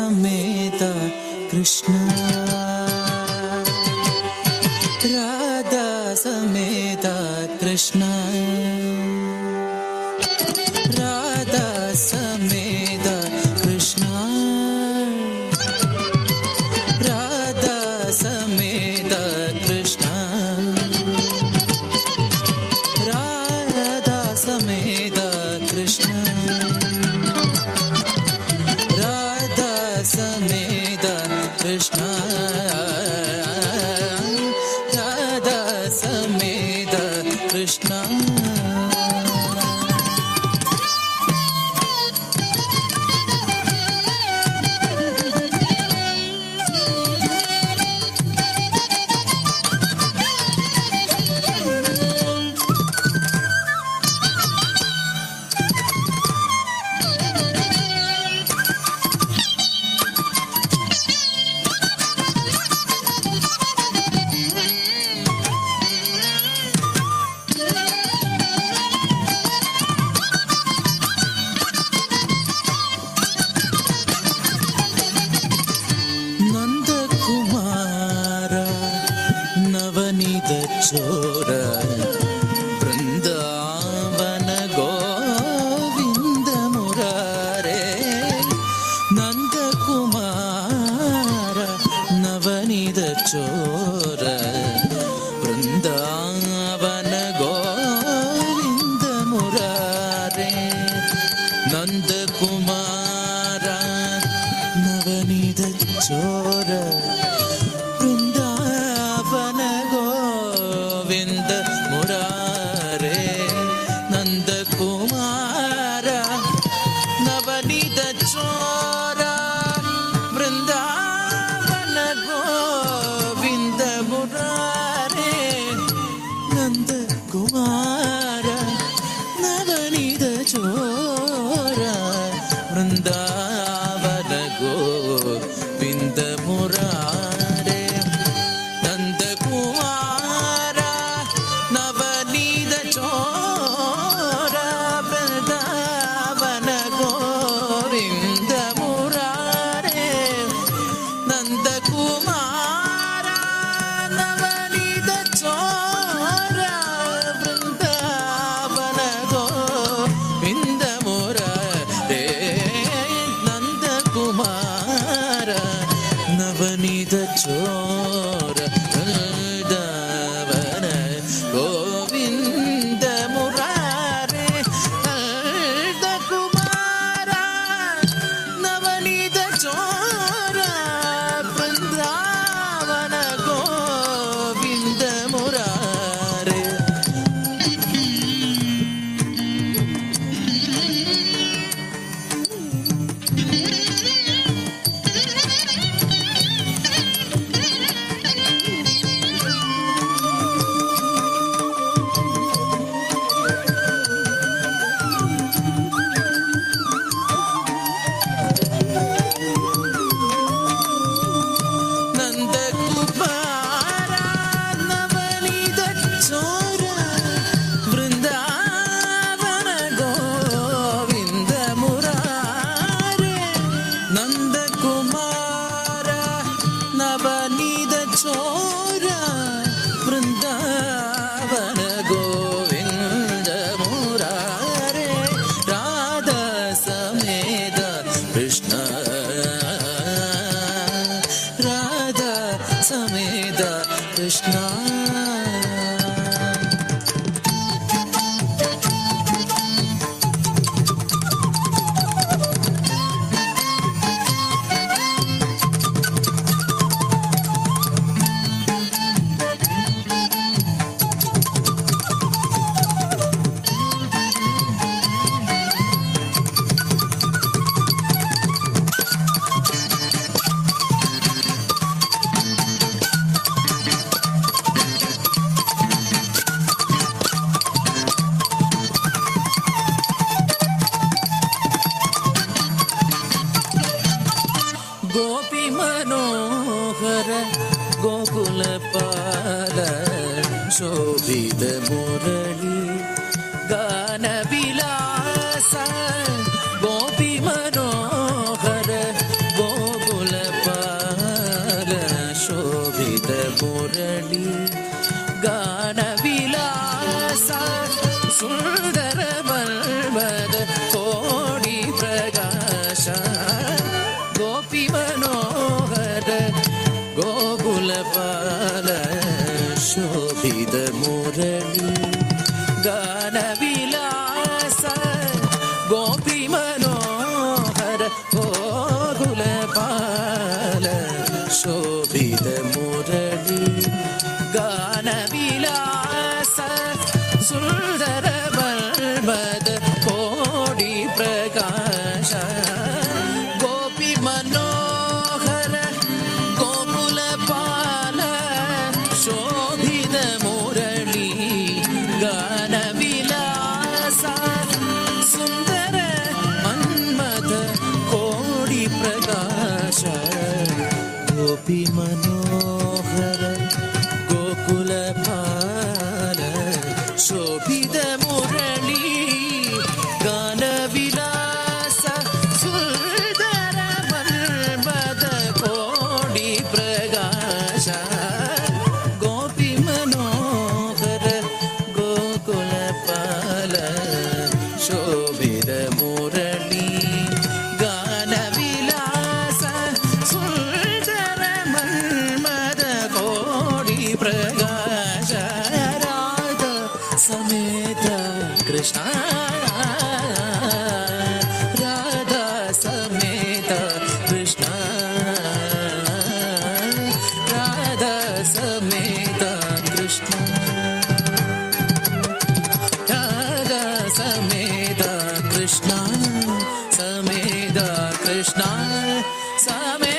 समेत कृष्ण राधा समेत कृष्ण राधा समेत कृष्ण राधा समेत कृष्ण राधा समेत कृष्ण राधा समेत कृष्ण राधा समेत कृष्ण चोर वृंदावन गोविंद मुरारे नंद कुमार नवनीत चोर वृंदावन गोविंद मुरारे नंद कुमार नवनीत चोर नवनीत चोर वृंदावन गोविंद मुरारे नंद कुमार नवनीत चोर वृंदावन गोविंद मुरारे समेत कृष्ण गोकुलपाल शोभित मुरली गान विलास गोपी मनोहर गोकुल ഗോകുലപാല ശോഭിത മുരളി ഗാനവിലാസ ഗോപി മനോഹര ഗോകുലപാല ശോഭിത മുരളി ഗാനവിലാസ സുന്ദര മന്മഥ കോടി പ്രകാശ ഗോപി മനോഹര ഗോകുലപാല ശോഭിത മുരളി ഗാനവിലാസ സുന്ദര മന്മഥ കോടി പ്രകാശ ഗോപി മനോഹര ഗോകുലപാല ശോഭിത മുരളി ഗാനവിലാസ സുന്ദര മന്മഥ കോടി പ്രകാശ ഗോപി മനോഹര ഗോകുലപാല ശോഭിത മുരളി ഗാനവിലാസ സുന്ദര മന്മഥ കോടി പ്രകാശ രാധ സമേത കൃഷ്ണ രാധ സമേത കൃഷ്ണ രാധ സമേത കൃഷ്ണ രാധ സമേത കൃഷ്ണ സമേത കൃഷ്ണ സമേത